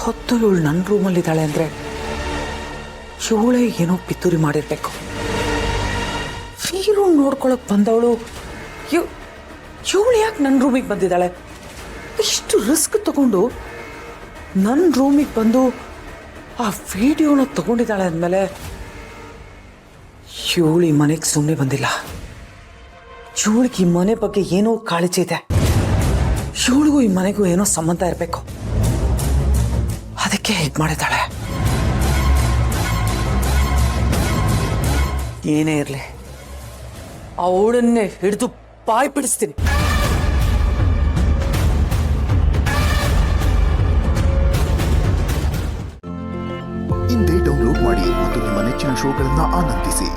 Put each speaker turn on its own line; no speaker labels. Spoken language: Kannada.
ಹೊತ್ತು ಇವಳು ನನ್ನ ರೂಮಲ್ಲಿದ್ದಾಳೆ ಅಂದರೆ ಇವಳೇ ಏನೋ ಪಿತೂರಿ ಮಾಡಿರ್ಬೇಕು. ವೀರು ನೋಡ್ಕೊಳಕ್ ಬಂದವಳು ಇವಳು ಯಾಕೆ ನನ್ನ ರೂಮಿಗೆ ಬಂದಿದ್ದಾಳೆ? ಇಷ್ಟು ರಿಸ್ಕ್ ತಗೊಂಡು ನನ್ನ ರೂಮಿಗೆ ಬಂದು ಆ ವಿಡಿಯೋನ ತಗೊಂಡಿದ್ದಾಳೆ ಅಂದಮೇಲೆ ಇವಳು ಈ ಮನೆಗೆ ಸುಮ್ಮನೆ ಬಂದಿಲ್ಲ. ಇವಳಿಗೆ ಈ ಮನೆ ಬಗ್ಗೆ ಏನೋ ಕಾಳಜಿ ಇದೆ. ಇವಳಿಗೂ ಈ ಮನೆಗೂ ಏನೋ ಸಂಬಂಧ ಇರಬೇಕು. ಅದಕ್ಕೆ ಹೀಗೆ ಮಾಡಿದ್ದಾಳೆ. ಏನೇ ಇರಲಿ, ಅವಳನ್ನೇ ಹಿಡಿದು ಬಾಯಿ ಬಿಡಿಸ್ತೀನಿ.
ಇಂದೇ ಡೌನ್ಲೋಡ್ ಮಾಡಿ ಮತ್ತು ನಿಮ್ಮ ನೆಚ್ಚಿನ ಶೋಗಳನ್ನು ಆನಂದಿಸಿ.